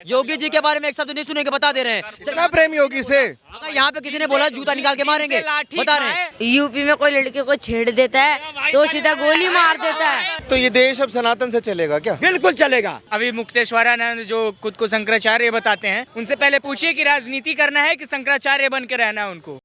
योगी जी के बारे में एक शब्द नहीं सुनेंगे, बता दे रहे हैं। कितना प्रेम योगी से। अगर यहाँ पे किसी ने बोला जूता निकाल के मारेंगे, बता रहे हैं। यूपी में कोई लड़के को छेड़ देता है तो सीधा गोली मार देता है। तो ये देश अब सनातन से चलेगा क्या? बिल्कुल चलेगा। अभी मुक्तेश्वरानंद जो खुद को शंकराचार्य बताते हैं, उनसे पहले पूछिए कि राजनीति करना है कि शंकराचार्य बन के रहना है उनको।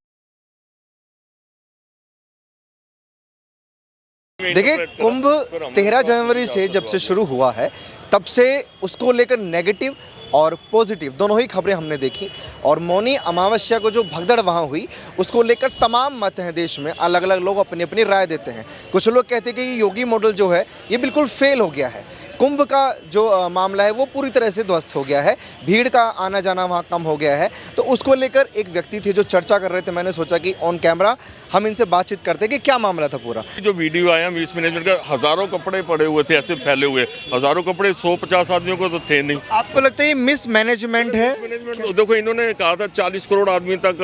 देखिए, कुंभ 13 जनवरी से जब से शुरू हुआ है तब से उसको लेकर नेगेटिव और पॉजिटिव दोनों ही खबरें हमने देखी। और मौनी अमावस्या को जो भगदड़ वहाँ हुई उसको लेकर तमाम मत हैं देश में, अलग अलग लोग अपनी अपनी राय देते हैं। कुछ लोग कहते हैं कि ये योगी मॉडल जो है ये बिल्कुल फेल हो गया है। कुंभ का जो मामला है वो पूरी तरह से ध्वस्त हो गया है, भीड़ का आना जाना वहाँ कम हो गया है। तो उसको लेकर एक व्यक्ति थे जो चर्चा कर रहे थे। मैंने सोचा कि ऑन कैमरा हम इनसे बातचीत करते कि क्या मामला था पूरा। जो वीडियो आया मिसमैनेजमेंट का, हजारों कपड़े पड़े हुए थे ऐसे फैले हुए, हजारों कपड़े 150 आदमियों को तो थे नहीं। आपको लगता है ये मिसमैनेजमेंट है? देखो, इन्होंने कहा था 40 करोड़ आदमी तक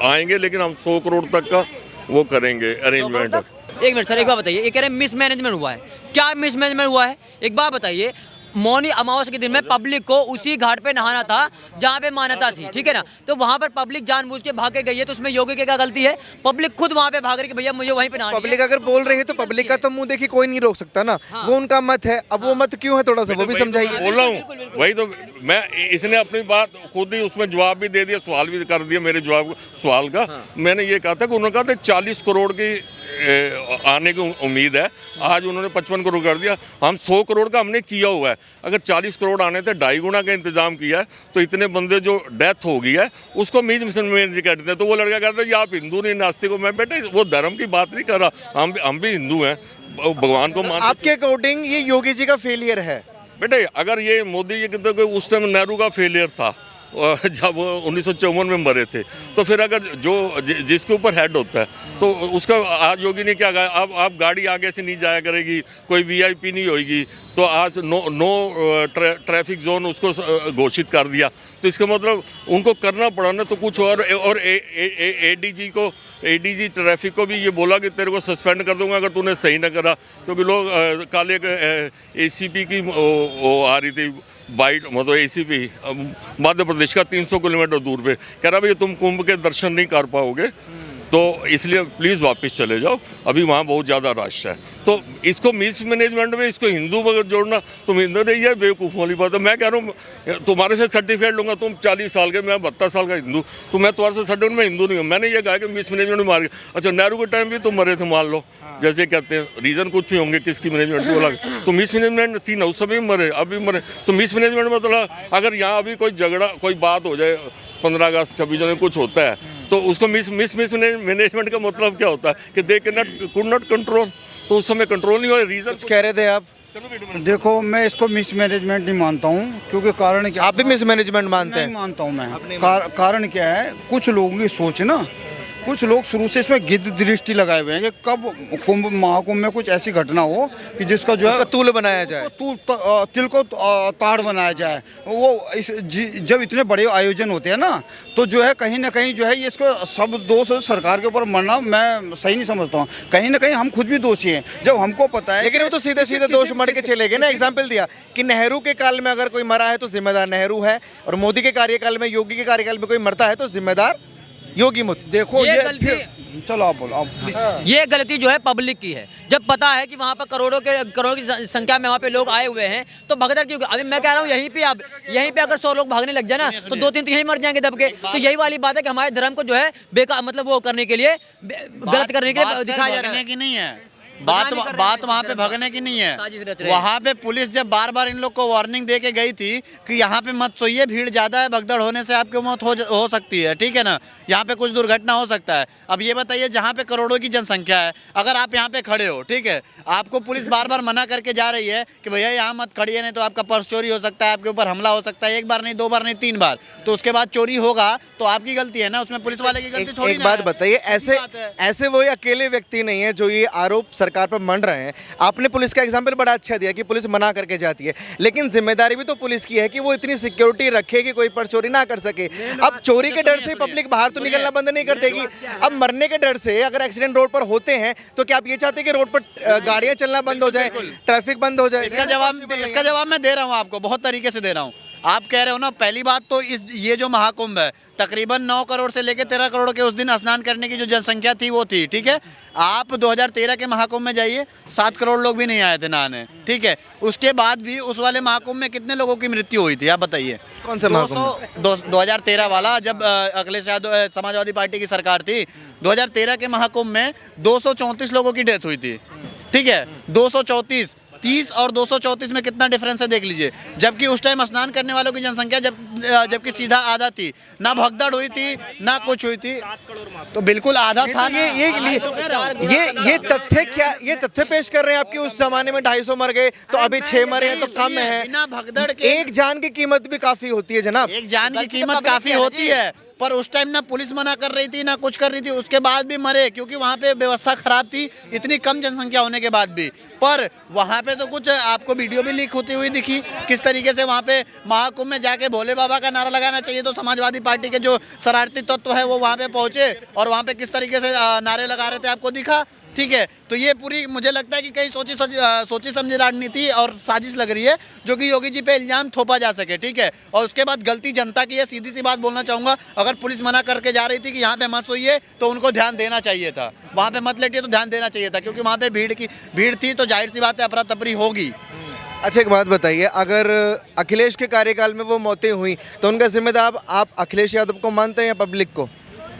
आएंगे, लेकिन हम 100 करोड़ तक का वो करेंगे अरेंजमेंट। एक मिनट सर, एक बात बताइए, ये कह रहे हैं मिसमैनेजमेंट हुआ है, क्या मिसमैनेजमेंट हुआ है? एक बात बताइए, मौनी अमावस्या के दिन में पब्लिक को उसी घाट पे नहाना था जहाँ पे मान्यता थी, ठीक है ना? तो वहाँ पर पब्लिक जानबूझ के भाग के गई है, तो उसमें योगी की क्या गलती है? पब्लिक खुद वहाँ पे भाग रही कि भैया मुझे वहीं पे नहाना है। पब्लिक अगर बोल रही है तो पब्लिक का तो मुंह देखी कोई नहीं रोक सकता ना। वो उनका मत है, अब वो मत क्यों है थोड़ा सा वो भी समझाइए। बोल रहा हूँ वही तो मैं, इसने अपनी बात खुद ही उसमें जवाब भी दे दिया, सवाल भी कर दिया मेरे जवाब सवाल का। मैंने ये कहा था कि उन्होंने कहा था 40 करोड़ की आने की उम्मीद है, आज उन्होंने 55 करोड़ कर दिया। हम 100 करोड़ का हमने किया हुआ है, अगर 40 करोड़ आने थे 2.5 गुना का इंतजाम किया है, तो इतने बंदे जो डेथ हो गई है उसको मिसमैनेज कहते हैं। तो वो लड़का कहता है ये आप हिंदू नहीं नास्तिक हो। मैं बेटे वो धर्म की बात नहीं कर रहा, हम भी हिंदू हैं, भगवान को मानते। आपके अकॉर्डिंग ये योगी जी का फेलियर है? बेटे अगर ये मोदी जी कहते उस टाइम नेहरू का फेलियर था जब 1954 में मरे थे, तो फिर अगर जिसके ऊपर हेड होता है तो उसका आज योगी ने क्या कहा, अब आप गाड़ी आगे से नहीं जाया करेगी, कोई वीआईपी नहीं होगी, तो आज नो ट्रैफिक जोन उसको घोषित कर दिया। तो इसका मतलब उनको करना पड़ा ना तो कुछ और एडीजी ट्रैफिक को भी ये बोला कि तेरे को सस्पेंड कर दूंगा अगर तूने सही ना करा। क्योंकि लोग काले एसीपी की वो आ रही थी बाइट, मतलब एसीपी मध्य प्रदेश का 300 किलोमीटर दूर पे, कह रहा भाई तुम कुंभ के दर्शन नहीं कर पाओगे, तो इसलिए प्लीज़ वापस चले जाओ, अभी वहाँ बहुत ज़्यादा रश है। तो इसको मिसमैनेजमेंट में इसको हिंदू वगैरह जोड़ना, तुम हिंदू नहीं है, बेवकूफ़ वाली बात है। मैं कह रहा हूँ तुम्हारे से सर्टिफिकेट लूँगा, तुम 40 साल के, मैं 72 साल का हिंदू, तो मैं तुम्हारे से सर्टिफिकेट में हिंदू नहीं हूँ। मैंने ये कहा कि मिसमैनेजमेंट में मार गया। अच्छा, नेहरू के टाइम भी तुम मरे थे मान लो, जैसे कहते हैं, रीज़न कुछ भी होंगे किसकी मैनेजमेंट बोला, तो मिसमैनेजमेंट थी ना, उस समय मरे अभी मरे। तो मिसमैनेजमेंट मतलब अगर यहाँ अभी कोई झगड़ा कोई बात हो जाए, 15 अगस्त 26 जनवरी कुछ होता है, तो उसको मिसमैनेजमेंट का मतलब क्या होता है कि दे कुड नॉट कंट्रोल, तो उस समय कंट्रोल नहीं हुआ। रीजन कह रहे थे आप? देखो, मैं इसको मिसमैनेजमेंट नहीं मानता हूँ, क्योंकि कारण क्या, आप भी मिसमैनेजमेंट मानते हैं? नहीं मानता हूँ मैं। कारण क्या है, कुछ लोगों की सोच ना, कुछ लोग शुरू से इसमें गिद्ध दृष्टि लगाए हुए हैं कि कब कुंभ महाकुंभ में कुछ ऐसी घटना हो कि जिसका जो है तूल बनाया जाए, तिल को ताड़ बनाया जाए। वो जब इतने बड़े आयोजन होते हैं ना, तो जो है कहीं ना कहीं जो है ये इसको सब दोष सरकार के ऊपर मरना मैं सही नहीं समझता हूँ। कहीं ना कहीं हम खुद भी दोषी हैं जब हमको पता है। लेकिन वो तो सीधे सीधे दोष मर के चले गए ना। एग्जाम्पल दिया कि नेहरू के काल में अगर कोई मरा है तो जिम्मेदार नेहरू है, और मोदी के कार्यकाल में, योगी के कार्यकाल में कोई मरता है तो जिम्मेदार योगी मत। देखो ये चलो आप बोलो, आप प्लीज। ये गलती जो है पब्लिक की है। जब पता है कि वहाँ पर करोड़ों की संख्या में वहाँ पे लोग आए हुए हैं, तो भगदड़ क्यों? अभी मैं कह रहा हूँ यहीं पे अगर 100 लोग भागने लग जाए ना, तो 2-3 तो यहीं मर जाएंगे दब के। तो यही वाली बात है कि हमारे धर्म को जो है बेकार, मतलब वो करने के लिए, गलत करने के लिए दिखाया जा रहा है। की नहीं है बात वहाँ पे भगने की नहीं है। वहाँ पे पुलिस जब बार बार इन लोग को वार्निंग दे के गई थी कि यहाँ पे मत सोइए, भीड़ ज़्यादा है, भगदड़ होने से आपकी मौत हो सकती है, ठीक है ना, यहाँ पे कुछ दुर्घटना हो सकता है। अब ये बताइए, जहाँ पे करोड़ों की जनसंख्या है, अगर आप यहाँ पे खड़े हो, ठीक है, आपको पुलिस बार बार मना करके जा रही है कि भैया यहाँ मत खड़िए, नहीं तो आपका पर्स चोरी हो सकता है, आपके ऊपर हमला हो सकता है, 1 बार नहीं, 2 बार नहीं, 3 बार, तो उसके बाद चोरी होगा तो आपकी गलती है ना, उसमें पुलिस वाले की गलती थोड़ी। एक बात बताइए, ऐसे वो अकेले व्यक्ति नहीं है जो ये आरोप सरकार पर मंड रहे हैं। आपने पुलिस का एग्जाम्पल बड़ा अच्छा दिया कि पुलिस मना करके जाती है, लेकिन जिम्मेदारी भी तो पुलिस की है कि वो इतनी सिक्योरिटी रखे कि कोई पर चोरी ना कर सके। अब चोरी के डर से पब्लिक बाहर तो निकलना बंद नहीं कर देगी। अब मरने के डर से अगर एक्सीडेंट रोड पर होते हैं तो क्या आप ये चाहते हैं कि रोड पर गाड़ियां चलना बंद हो जाए, ट्रैफिक बंद हो जाए? इसका जवाब मैं दे रहा हूँ आपको, बहुत तरीके से दे रहा हूँ। आप कह रहे हो ना, पहली बात तो ये जो महाकुंभ है तकरीबन 9 करोड़ से लेकर 13 करोड़ के उस दिन स्नान करने की जो जनसंख्या थी वो थी, ठीक है। आप 2013 के महाकुंभ में जाइए, 7 करोड़ लोग भी नहीं आए थे नहाने, ठीक है। उसके बाद भी उस वाले महाकुंभ में कितने लोगों की मृत्यु हुई थी आप बताइए। कौन सा महाकुंभ? 2013 वाला, जब अखिलेश यादव समाजवादी पार्टी की सरकार थी। 2013 के महाकुंभ में 234 लोगों की डेथ हुई थी, ठीक है। 234, 30 और 234 में कितना डिफरेंस है देख लीजिए। जबकि उस टाइम स्नान करने वालों की जनसंख्या जबकि सीधा आधा थी, ना भगदड़ हुई थी ना कुछ हुई थी, तो बिल्कुल आधा था। ये तथ्य क्या, ये तथ्य पेश कर रहे हैं आपकी उस जमाने में 250 मर गए तो अभी 6 मरे हैं तो कम है। बिना भगदड़ के एक जान की कीमत भी काफी होती है जनाब। एक जान की कीमत काफी होती है, पर उस टाइम ना पुलिस मना कर रही थी ना कुछ कर रही थी, उसके बाद भी मरे क्योंकि वहाँ पे व्यवस्था खराब थी, इतनी कम जनसंख्या होने के बाद भी। पर वहाँ पे तो कुछ आपको वीडियो भी लीक होती हुई दिखी किस तरीके से वहाँ पे महाकुंभ में जाके भोले बाबा का नारा लगाना चाहिए, तो समाजवादी पार्टी के जो शरारती तत्व है वो वहाँ पे पहुँचे और वहाँ पे किस तरीके से नारे लगा रहे थे आपको दिखा, ठीक है। तो ये पूरी मुझे लगता है कि कहीं सोची समझी राजनीति और साजिश लग रही है जो कि योगी जी पे इल्जाम थोपा जा सके, ठीक है। और उसके बाद गलती जनता की है, सीधी सी बात बोलना चाहूँगा, अगर पुलिस मना करके जा रही थी कि यहाँ पे मत सोइए तो उनको ध्यान देना चाहिए था, वहाँ पे मत लेटिए तो ध्यान देना चाहिए था, क्योंकि वहाँ पे भीड़ थी तो जाहिर सी बात है अफरा तफरी होगी। अच्छा एक बात बताइए, अगर अखिलेश के कार्यकाल में वो मौतें हुई तो उनका जिम्मेदार आप अखिलेश यादव को मानते हैं या पब्लिक को?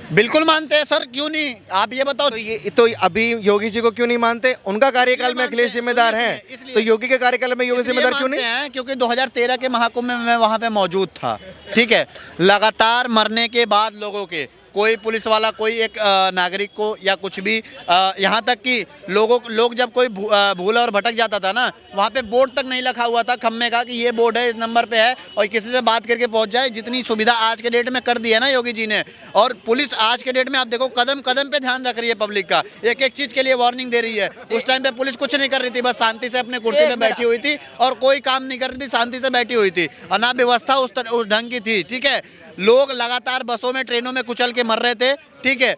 बिल्कुल मानते हैं सर, क्यों नहीं, आप ये बताओ। तो अभी योगी जी को क्यों नहीं मानते? उनका कार्यकाल में अखिलेश जिम्मेदार हैं, तो योगी के कार्यकाल में योगी जिम्मेदार क्यों नहीं है? क्योंकि 2013 के महाकुंभ में मैं वहाँ पे मौजूद था, ठीक है। लगातार मरने के बाद लोगों के, कोई पुलिस वाला, कोई एक नागरिक को या कुछ भी, यहाँ तक कि लोग जब कोई भूला और भटक जाता था ना, वहाँ पे बोर्ड तक नहीं लिखा हुआ था खम्मे का कि ये बोर्ड है, इस नंबर पे है, और किसी से बात करके पहुँच जाए। जितनी सुविधा आज के डेट में कर दी है ना योगी जी ने, और पुलिस आज के डेट में आप देखो कदम कदम पे ध्यान रख रही है पब्लिक का, एक एक चीज़ के लिए वार्निंग दे रही है। उस टाइम पे पुलिस कुछ नहीं कर रही थी, बस शांति से अपने कुर्सी पे बैठी हुई थी और कोई काम नहीं कर रही थी, शांति से बैठी हुई थी। अनाप व्यवस्था उस ढंग की थी, ठीक है। लोग लगातार बसों में, ट्रेनों में कुचल के मर रहे थे, ठीक है।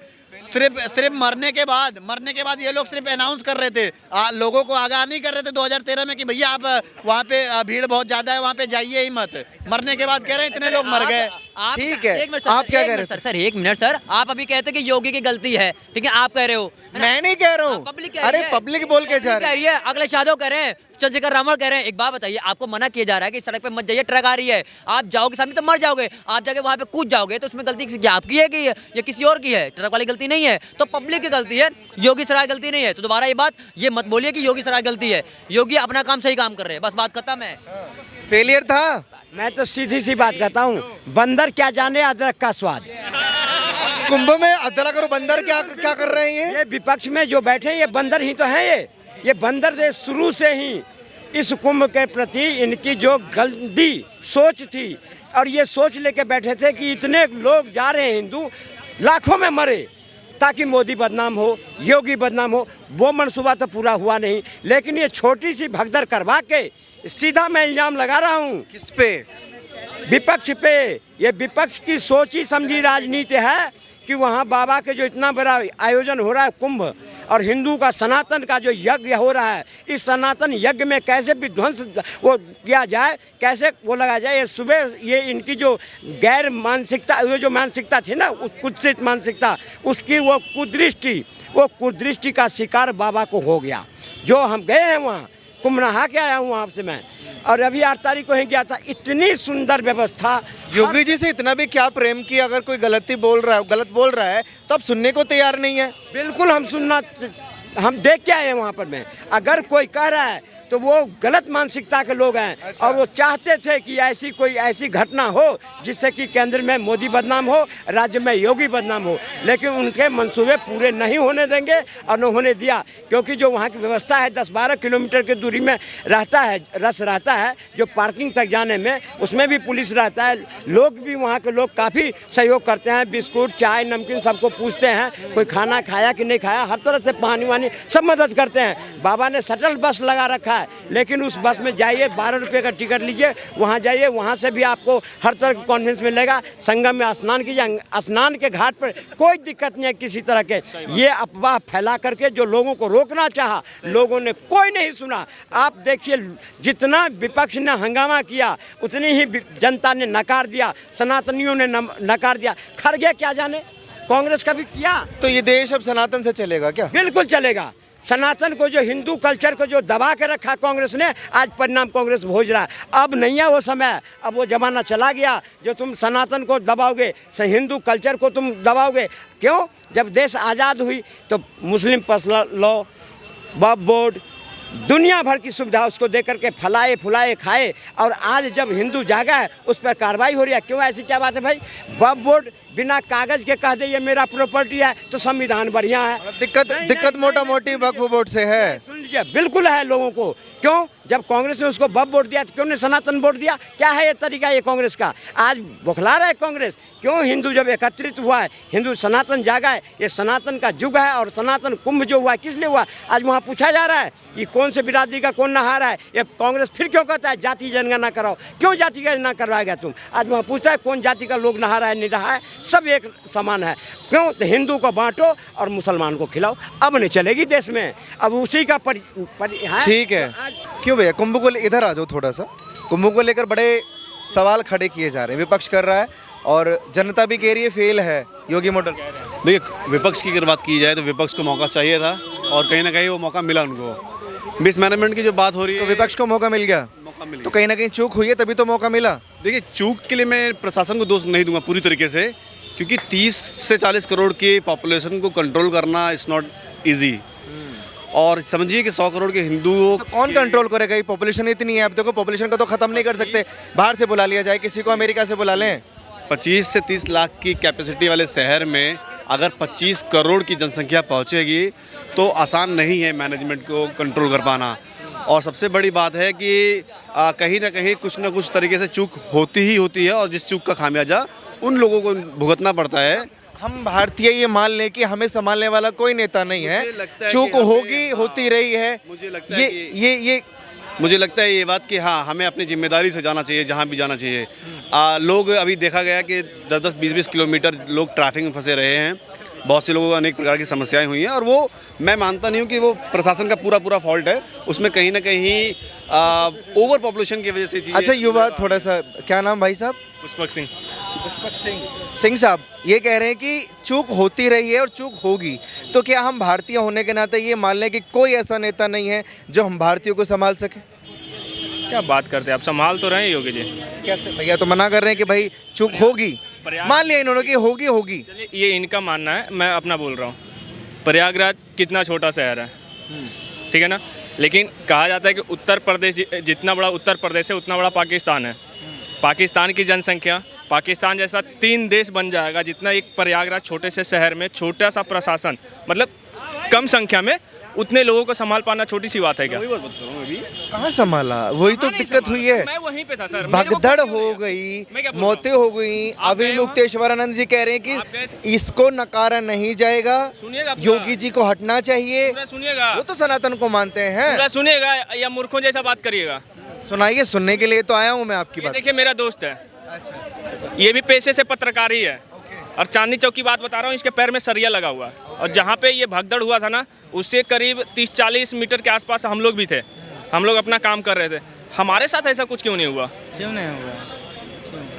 सिर्फ मरने के बाद ये लोग सिर्फ अनाउंस कर रहे थे, लोगों को आगाह नहीं कर रहे थे 2013 में कि भैया आप वहाँ पे भीड़ बहुत ज्यादा है, वहाँ पे जाइए ही मत। मरने के बाद कह रहे हैं इतने लोग मर गए, ठीक है। आप क्या कह रहे हैं सर? एक मिनट सर, आप अभी कहते कि योगी की गलती है, ठीक है, आप कह रहे हो, मैं नहीं कह रहा हूँ, अरे पब्लिक बोल के जा रही है, अखिलेश यादव कह रहे हैं, चंद्रशेखर रावण कह रहे हैं। एक बात बताइए, आपको मना किया जा रहा है कि सड़क पे मत जाइए, ट्रक आ रही है, आप जाओगे सामने तो मर जाओगे, आप जाके वहाँ पे कूद जाओगे, तो उसमें गलती आपकी है कि या किसी और की है? ट्रक वाली गलती नहीं है, तो पब्लिक की गलती है, योगी सराय गलती नहीं है। तो दोबारा ये मत बोलिए कि योगी सराय गलती है, योगी अपना काम सही काम कर रहे हैं, बस बात खत्म है। फेलियर था। मैं तो सीधी सी बात कहता हूँ, बंदर क्या जाने अदरक का स्वाद। कुंभ में अदरक और बंदर क्या कर रहे हैं? ये विपक्ष में जो बैठे हैं ये बंदर ही तो हैं। ये बंदर से शुरू से ही इस कुंभ के प्रति इनकी जो गंदी सोच थी, और ये सोच लेके बैठे थे कि इतने लोग जा रहे हैं, हिंदू लाखों में मरे ताकि मोदी बदनाम हो, योगी बदनाम हो। वो मनसूबा तो पूरा हुआ नहीं, लेकिन ये छोटी सी भगदड़ करवा के सीधा मैं इल्जाम लगा रहा हूँ। किस पे? विपक्ष पे। ये विपक्ष की सोची समझी राजनीति है कि वहाँ बाबा के जो इतना बड़ा आयोजन हो रहा है कुंभ, और हिंदू का सनातन का जो यज्ञ हो रहा है, इस सनातन यज्ञ में कैसे विध्वंस वो किया जाए, कैसे वो लगाया जाए। ये सुबह ये इनकी जो गैर मानसिकता, वो जो मानसिकता थी ना, उस कुत्सित मानसिकता, उसकी वो कुदृष्टि का शिकार बाबा को हो गया। जो हम गए हैं वहाँ, कुंभ नहा के आया हूँ वहाँ से मैं, और अभी 8 तारीख को ही गया था। इतनी सुंदर व्यवस्था। योगी जी से इतना भी क्या प्रेम किया, अगर कोई गलत बोल रहा है तो आप सुनने को तैयार नहीं है? बिल्कुल हम देख के आए हैं वहाँ पर। मैं अगर कोई कह रहा है तो वो गलत मानसिकता के लोग हैं। अच्छा। और वो चाहते थे कि ऐसी घटना हो जिससे कि केंद्र में मोदी बदनाम हो, राज्य में योगी बदनाम हो, लेकिन उनके मंसूबे पूरे नहीं होने देंगे और न होने दिया। क्योंकि जो वहाँ की व्यवस्था है 10-12 किलोमीटर की दूरी में रहता है जो पार्किंग तक जाने में, उसमें भी पुलिस रहता है। लोग भी वहाँ के लोग काफ़ी सहयोग करते हैं, बिस्कुट चाय नमकीन सबको पूछते हैं, कोई खाना खाया कि नहीं खाया, हर तरह से पानी वानी सब मदद करते हैं। बाबा ने शटल बस लगा रखा रहा है, लेकिन उस बस में जाइए, 12 रुपये का टिकट लीजिए, वहाँ जाइए, वहाँ से भी आपको हर तरह का कॉन्वेंस मिलेगा। संगम में स्नान कीजिए, स्नान के घाट पर कोई दिक्कत नहीं है किसी तरह के। ये अफवाह फैला करके जो लोगों को रोकना चाहा, लोगों ने कोई नहीं सुना। आप देखिए, जितना विपक्ष ने हंगामा किया उतनी ही जनता ने नकार दिया, सनातनियों ने नकार दिया। खड़गे क्या जाने, कांग्रेस का भी किया। तो ये देश अब सनातन से चलेगा क्या? बिल्कुल चलेगा। सनातन को, जो हिंदू कल्चर को जो दबा के रखा कांग्रेस ने, आज परिणाम कांग्रेस भोग रहा है। अब नहीं है वो समय, अब वो जमाना चला गया जो तुम सनातन को दबाओगे, हिंदू कल्चर को तुम दबाओगे। क्यों? जब देश आज़ाद हुई तो मुस्लिम पर्सनल लॉ, वक्फ बोर्ड, दुनिया भर की सुविधा उसको दे करके फलाए फुलाए खाए, और आज जब हिंदू जागा है उस पर कार्रवाई हो रही है। क्यों? ऐसी क्या बात है भाई? वक्फ बोर्ड बिना कागज के कह दे ये मेरा प्रॉपर्टी है तो संविधान बढ़िया है। दिक्कत मोटा मोटी वक्फ बोर्ड से है। सुन लीजिए, बिल्कुल है लोगों को। क्यों? जब कांग्रेस ने उसको वक्फ बोर्ड दिया तो क्यों ने सनातन बोर्ड दिया? क्या है ये तरीका ये कांग्रेस का? आज बौखला रहा है कांग्रेस। क्यों? हिंदू जब एकत्रित हुआ है, हिंदू सनातन जागा है, ये सनातन का युग है। और सनातन कुंभ जो हुआ है किस लिए हुआ? आज वहाँ पूछा जा रहा है कि कौन से बिरादरी का कौन नहा रहा है। ये कांग्रेस फिर क्यों कहता है जाति जनगणना कराओ? क्यों जाति जनगणना करवाएगा तुम? आज वहाँ पूछता है कौन जाति का लोग नहा रहा है नहीं रहा है, सब एक समान है। क्यों? तो हिंदू को बांटो और मुसलमान को खिलाओ। अब नहीं चलेगी देश में, अब उसी का ठीक है। क्यों भैया, कुंभ को इधर आ जाओ थोड़ा सा। कुंभ को लेकर बड़े सवाल खड़े किए जा रहे हैं, विपक्ष कर रहा है और जनता भी कह रही है फेल है योगी मॉडल। देखिए, विपक्ष की अगर बात की जाए तो विपक्ष को मौका चाहिए था और कहीं ना कहीं वो मौका मिला उनको। मिसमैनेजमेंट की जो बात हो रही है, तो विपक्ष को मौका मिल गया, तो कहीं ना कहीं चूक हुई है तभी तो मौका मिला। देखिए, चूक के लिए मैं प्रशासन को दोष नहीं दूंगा पूरी तरीके से, क्योंकि 30 से 40 करोड़ की पॉपुलेशन को कंट्रोल करना इज़ नॉट ईजी। और समझिए कि 100 करोड़ के हिंदुओं तो कौन कंट्रोल करेगा? ये पॉपुलेशन इतनी है, अब देखो पॉपुलेशन को तो ख़त्म नहीं कर सकते, बाहर से बुला लिया जाए, किसी को अमेरिका से बुला लें। 25 से 30 लाख की कैपेसिटी वाले शहर में अगर 25 करोड़ की जनसंख्या पहुंचेगी तो आसान नहीं है मैनेजमेंट को कंट्रोल कर पाना। और सबसे बड़ी बात है कि कहीं ना कहीं कुछ ना कुछ तरीके से चूक होती ही होती है, और जिस चूक का खामियाजा उन लोगों को भुगतना पड़ता है। हम भारतीय ये मान लें कि हमें संभालने वाला कोई नेता नहीं है, चूक होगी, होती रही है। मुझे लगता है मुझे लगता है ये बात कि हाँ, हमें अपनी जिम्मेदारी से जाना चाहिए जहाँ भी जाना चाहिए। लोग अभी देखा गया कि 10-10, 20-20 किलोमीटर लोग ट्रैफिक में फंसे रहे हैं। बहुत से लोगों को अनेक प्रकार की समस्याएं हुई हैं, और वो मैं मानता नहीं हूँ कि वो प्रशासन का पूरा फॉल्ट है, उसमें कहीं ना कहीं ओवर पॉपुलेशन की वजह से चीज़ें। अच्छा, युवा थोड़ा सा, क्या नाम भाई साहब? पुष्पक सिंह साहब ये कह रहे हैं कि चूक होती रही है और चूक होगी, तो क्या हम भारतीय होने के नाते ये मान लें कि कोई ऐसा नेता नहीं है जो हम भारतीयों को संभाल सके? क्या बात करते हैं आप, संभाल तो रहे हैं योगी जी। कैसे? भैया तो मना कर रहे हैं कि भाई चूक होगी, मान लिया इन्होंने कि होगी। चलिए, ये इनका मानना है, मैं अपना बोल रहा हूँ। प्रयागराज कितना छोटा शहर है, ठीक है ना, लेकिन कहा जाता है कि उत्तर प्रदेश जितना बड़ा उत्तर प्रदेश है उतना बड़ा पाकिस्तान है। पाकिस्तान की जनसंख्या, पाकिस्तान जैसा 3 देश बन जाएगा जितना एक प्रयागराज छोटे से शहर में छोटा सा प्रशासन, मतलब कम संख्या में उतने लोगों को संभाल पाना छोटी सी बात है क्या? कहाँ संभाला? वही तो दिक्कत हुई है। मैं वहीं पे था सर। भगदड़ हो गई, मौतें हो गई। अभी मुक्तेश्वरानंद जी कह रहे हैं कि इसको नकारा नहीं जाएगा, योगी जी को हटना चाहिए। सुनिएगा, वो तो सनातन को मानते हैं। सुनिएगा या मूर्खों जैसा बात करिएगा? सुनाइए, सुनने के लिए तो आया हूँ मैं आपकी बात। देखिए, मेरा दोस्त है, ये भी पेशे से पत्रकार ही है, और चांदनी चौक की बात बता रहा हूँ, इसके पैर में सरिया लगा हुआ है। और जहाँ पे ये भगदड़ हुआ था ना, उससे करीब 30-40 मीटर के आसपास हम लोग भी थे। हम लोग अपना काम कर रहे थे। हमारे साथ ऐसा कुछ क्यों नहीं हुआ? क्यों नहीं हुआ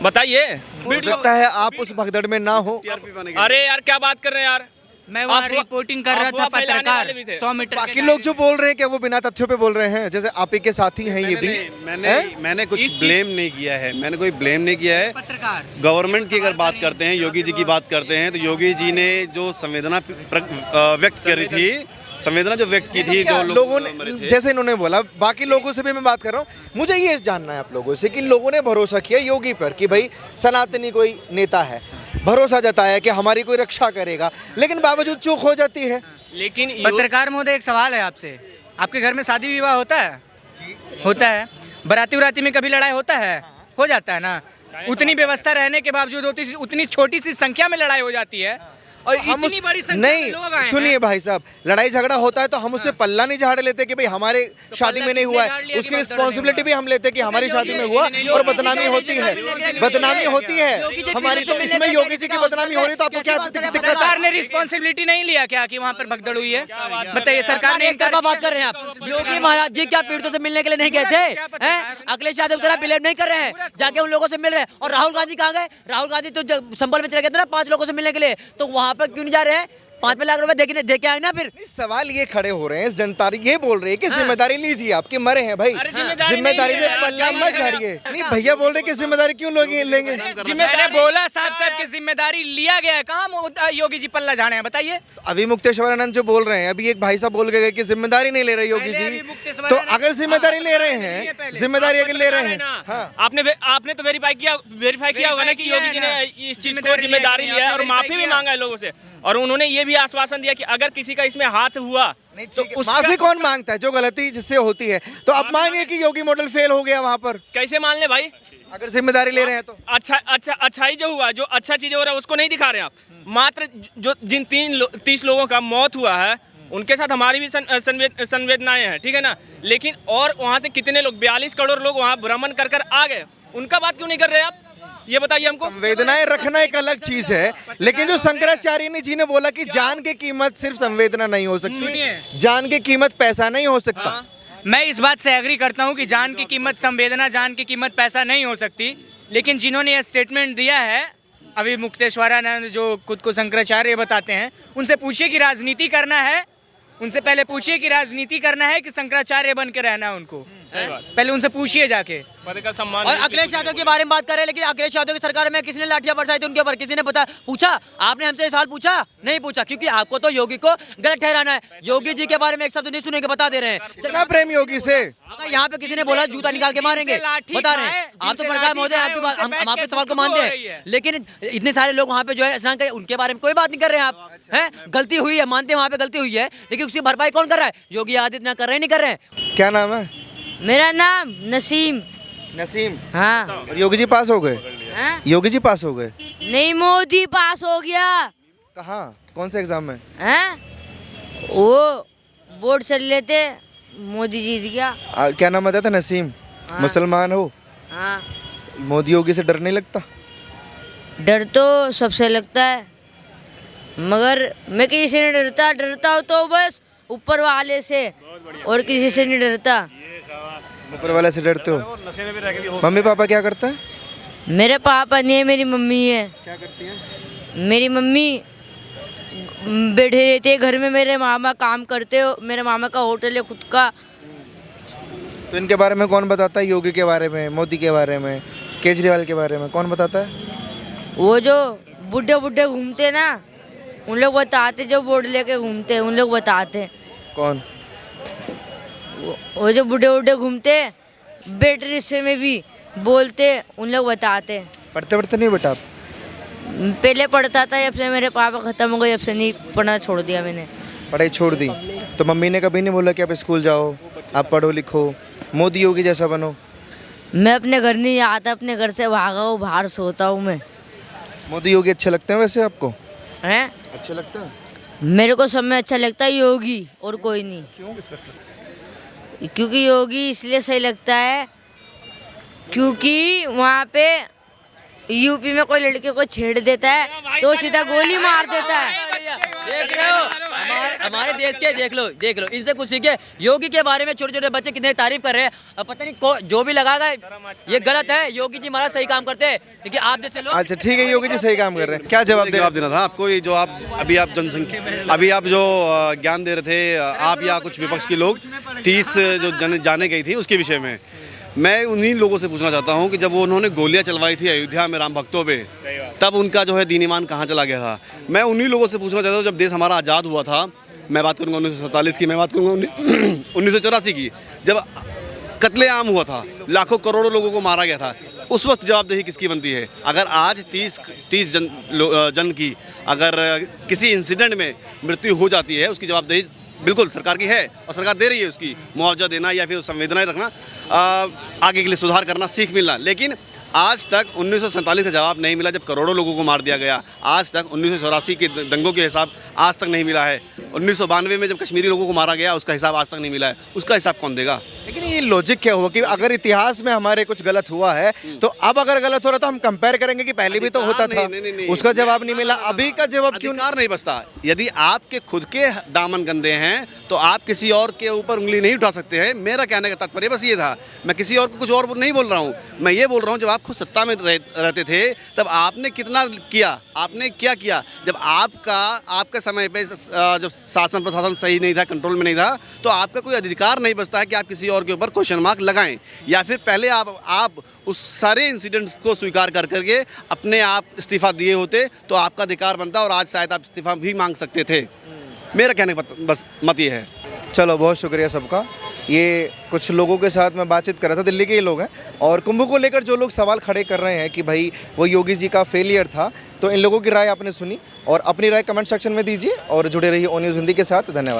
बताइए? हो सकता है आप उस भगदड़ में ना हो। अरे यार, क्या बात कर रहे हैं यार, मैं वहाँ रिपोर्टिंग कर रहा था, पत्रकार 100 मीटर। बाकी लोग जो बोल रहे हैं क्या वो बिना तथ्यों पे बोल रहे हैं? जैसे आप ही के साथी हैं ये भी। मैंने कुछ ब्लेम नहीं किया है, मैंने कोई ब्लेम नहीं किया है। पत्रकार गवर्नमेंट की अगर बात करते हैं, योगी जी की बात करते हैं, तो योगी जी ने जो संवेदना व्यक्त करी थी, संवेदना जो व्यक्त की थी, जो लोगों ने, जैसे इन्होंने बोला, बाकी लोगों से भी मैं बात कर रहा हूँ। मुझे ये जानना है आप लोगों से कि लोगों ने भरोसा किया योगी पर कि भाई सनातनी कोई नेता है, भरोसा जताया कि हमारी कोई रक्षा करेगा, लेकिन बावजूद चूक हो जाती है। लेकिन पत्रकार महोदय, एक सवाल है आपसे, आपके घर में शादी विवाह होता है? होता है। बराती उराती में कभी लड़ाई होता है? हो जाता है ना। उतनी व्यवस्था रहने के बावजूद उतनी छोटी सी संख्या में लड़ाई हो जाती है, और हम इतनी बड़ी संख्या में लोग आए नहीं हैं। सुनिए भाई साहब, लड़ाई झगड़ा होता है तो हम उससे पल्ला नहीं झाड़ लेते कि भाई हमारे शादी में नहीं हुआ झाड़ है, लिया उसकी कि रिस्पॉन्सिबिलिटी भी हम लेते हैं कि हमारी शादी में हुआ और बदनामी होती है, बदनामी होती है हमारी। तो इसमें योगी जी की बदनामी हो रही है तो आपको क्या दिक्कत है? सरकार ने रिस्पॉन्सिबिलिटी नहीं लिया क्या कि वहाँ पर भगदड़ हुई है? बताइए, सरकार ने एक तरफा बात कर रहे हैं आप। योगी महाराज जी क्या पीड़ितों से मिलने के लिए नहीं गए थे? हैं? अखिलेश यादव की तरह बिलीव नहीं कर रहे हैं, जाके उन लोगों से मिल रहे हैं। और राहुल गांधी कहाँ गए? राहुल गांधी तो संभल में चले गए थे ना 5 लोगों से मिलने के लिए, तो वहाँ पर क्यों नहीं जा रहे हैं? 5 लाख रुपए दे के आए ना। फिर सवाल ये खड़े हो रहे हैं, इस जनता ये बोल रही है कि जिम्मेदारी लीजिए, आपके मरे हैं भाई, जिम्मेदारी से पल्ला मत झाड़िए। नहीं भैया बोल रहे कि जिम्मेदारी क्यों लोग लेंगे? मैंने बोला साहब की जिम्मेदारी लिया गया है, कहाँ योगी जी पल्ला झाड़े हैं बताइए? अभी मुक्तेश्वरानंद जो बोल रहे हैं, अभी एक भाई साहब बोल के गए कि जिम्मेदारी नहीं ले रहे योगी जी, तो अगर जिम्मेदारी ले रहे हैं, जिम्मेदारी अगर ले रहे हैं, हाँ आपने तो वेरीफाई किया होगा ना कि योगी जी ने इस चीज को जिम्मेदारी लिया है और माफी भी मांगा है लोगों से, और उन्होंने ये भी आश्वासन दिया कि अगर किसी का इसमें हाथ हुआ तो माफी कौन मांगता है? जो गलती जिससे होती है, तो अब मानिए कि योगी मॉडल फेल हो गया वहाँ पर, कैसे मान ले भाई? अगर जिम्मेदारी ले रहे हैं तो अच्छाई जो हुआ, जो अच्छा चीजें हो रहा है उसको नहीं दिखा रहे हैं आप। मात्र जो जिन 30 लोगों का मौत हुआ है उनके साथ हमारी भी संवेदनाएं हैं, ठीक है ना, लेकिन और वहाँ से कितने लोग 42 करोड़ लोग वहाँ भ्रमण कर आ गए, उनका बात क्यों नहीं कर रहे आप? ये बताइए हमको। संवेदनाएं रखना एक अलग चीज है, लेकिन जो शंकराचार्य जी ने बोला कि जान की कीमत सिर्फ संवेदना नहीं हो सकती, जान की कीमत पैसा नहीं हो सकता। मैं इस बात से एग्री करता हूं कि जान की कीमत संवेदना, जान की कीमत पैसा नहीं हो सकती, लेकिन जिन्होंने यह स्टेटमेंट दिया है अभी मुक्तेश्वरानंद, जो खुद को शंकराचार्य बताते हैं, उनसे पूछिए कि राजनीति करना है, उनसे पहले पूछिए कि राजनीति करना है कि शंकराचार्य बन के रहना है उनको, पहले उनसे पूछिए जाके। पद का सम्मान। और अखिलेश यादव के बारे में बात कर रहे हैं, लेकिन अखिलेश यादव की सरकार में किसने लाठियां बरसाई थी उनके ऊपर? किसी ने पूछा? आपने हमसे ये सवाल पूछा? नहीं पूछा, क्योंकि आपको तो योगी को गलत ठहराना है। योगी जी के बारे में एक शब्द नहीं सुनेंगे, बता दे रहे हैं। कितना प्रेम योगी से? अगर यहाँ पे किसी ने बोला जूता निकाल के मारेंगे, बता रहे हैं। आप तो प्रधान महोदय, आपकी बात हम आपके सवाल को मानते हैं, लेकिन इतने सारे लोग वहाँ पे जो है स्नान कर, उनके बारे में कोई बात नहीं कर रहे हैं आप। हैं, गलती हुई है, मानते हैं वहाँ पे गलती हुई है, लेकिन उसकी भरपाई कौन कर रहा है? योगी आदित्यनाथ कर रहे हैं, नहीं कर रहे हैं। क्या नाम है? मेरा नाम नसीम। नसीम। हाँ। और योगी जी पास हो गए? हाँ? योगी जी पास हो गए? नहीं, मोदी पास हो गया। कहाँ? कौन से एग्जाम में? हैं? वो बोर्ड चल लेते, मोदी जीत गया। क्या नाम बताया था? नसीम। हाँ। मुसलमान हो? हाँ। मोदी योगी से डर नहीं लगता? डर तो सबसे लगता है, मगर मैं किसी से नहीं डरता हूँ तो बस ऊपर वाले से, और किसी से नहीं डरता। ऊपर वाले से डरते हो? मम्मी पापा क्या करता है? मेरे पापा नहीं है, मेरी मम्मी है। क्या करती है? मेरी मम्मी बैठे रहती है घर में, मेरे मामा काम करते हो, मेरे मामा का होटल है खुद का। तो इनके बारे में कौन बताता है? योगी के बारे में, मोदी के बारे में, केजरीवाल के बारे में कौन बताता है? वो जो बुढ़े बुढ़े घूमते ना, उन लोग बताते, जो बोर्ड लेके घूमते उन लोग बताते। कौन? वो जो बुढ़े बुढ़े घूमते बैटरी से में भी बोलते, उन लोग बताते। पढ़ते नहीं बेटा आप? पहले पढ़ता था, जब से मेरे पापा खत्म हो गए, जब से नहीं पढ़ना छोड़ दिया मैंने। पढ़ाई छोड़ दी? तो मम्मी ने कभी नहीं बोला कि आप स्कूल जाओ, आप पढ़ो लिखो, मोदी योगी जैसा बनो? मैं अपने घर नहीं आता, अपने घर से भागा हूँ, बाहर सोता हूँ मैं। मोदी योगी अच्छे लगते हैं वैसे आपको? हैं? अच्छे लगता है? मेरे को सब में अच्छा लगता है योगी, और कोई नहीं। क्यों? क्योंकि योगी इसलिए सही लगता है क्योंकि वहाँ पे यूपी में कोई लड़के को छेड़ देता है तो सीधा गोली मार देता है। देख रहे हो हमारे देश के, देख लो इनसे कुछ सीखे। योगी के बारे में छोटे छोटे बच्चे कितने तारीफ कर रहे हैं, अब पता नहीं जो भी लगागा ये गलत है। योगी जी महाराज सही काम करते हैं, लेकिन आप जैसे लोग। अच्छा ठीक है, योगी जी सही काम कर रहे हैं। क्या जवाब देना था आपको? ये जो आप अभी आप जो ज्ञान दे रहे थे, आप या कुछ विपक्ष के लोग 30 जो जाने गई थी उसके विषय में, मैं उन्हीं लोगों से पूछना चाहता हूं कि जब वो उन्होंने गोलियां चलवाई थी अयोध्या में राम भक्तों पे, तब उनका जो है दीन ईमान कहाँ चला गया था? मैं उन्हीं लोगों से पूछना चाहता हूं, जब देश हमारा आज़ाद हुआ था, मैं बात करूंगा 1947 की, मैं बात करूंगा 1984 की, जब कत्लेआम हुआ था, लाखों करोड़ों लोगों को मारा गया था, उस वक्त जवाबदेही किसकी बनती है? अगर आज 30 जन की अगर किसी इंसिडेंट में मृत्यु हो जाती है, उसकी जवाबदेही बिल्कुल सरकार की है और सरकार दे रही है। उसकी मुआवजा देना या फिर संवेदनाएं रखना, आगे के लिए सुधार करना, सीख मिलना। लेकिन आज तक 1947 का जवाब नहीं मिला जब करोड़ों लोगों को मार दिया गया। आज तक 1984 के दंगों के हिसाब आज तक नहीं मिला है। 1992 में जब कश्मीरी लोगों को मारा गया उसका हिसाब आज तक नहीं मिला है। उसका हिसाब कौन देगा? लेकिन ये लॉजिक क्या हुआ कि अगर इतिहास में हमारे कुछ गलत हुआ है तो अब अगर गलत हो रहा तो हम कंपेयर करेंगे कि पहले भी तो होता था। नहीं, उसका जवाब नहीं मिला, अभी का जवाब क्यों अधिकार नहीं बचता। यदि आपके खुद के दामन गंदे हैं तो आप किसी और के ऊपर उंगली नहीं उठा सकते हैं। मेरा कहने का तात्पर्य बस ये था। मैं किसी और को कुछ और नहीं बोल रहा हूँ। मैं ये बोल रहा हूँ जब आप खुद सत्ता में रहते थे तब आपने कितना किया, आपने क्या किया। जब आपके समय पे जब शासन प्रशासन सही नहीं था, कंट्रोल में नहीं था, तो आपका कोई अधिकार नहीं बचता है कि आप किसी और के ऊपर क्वेश्चन मार्क लगाएं, या फिर पहले आप उस सारे इंसिडेंट्स को स्वीकार करके अपने आप इस्तीफा दिए होते तो आपका अधिकार बनता और आज शायद आप इस्तीफा भी मांग सकते थे। मेरा कहने का बस मत ये है। चलो, बहुत शुक्रिया सबका। ये कुछ लोगों के साथ मैं बातचीत कर रहा था, दिल्ली के ही लोग हैं, और कुंभ को लेकर जो लोग सवाल खड़े कर रहे हैं कि भाई वो योगी जी का फेलियर था, तो इन लोगों की राय आपने सुनी और अपनी राय कमेंट सेक्शन में दीजिए और जुड़े रहिए ओ न्यूज़ हिंदी के साथ। धन्यवाद।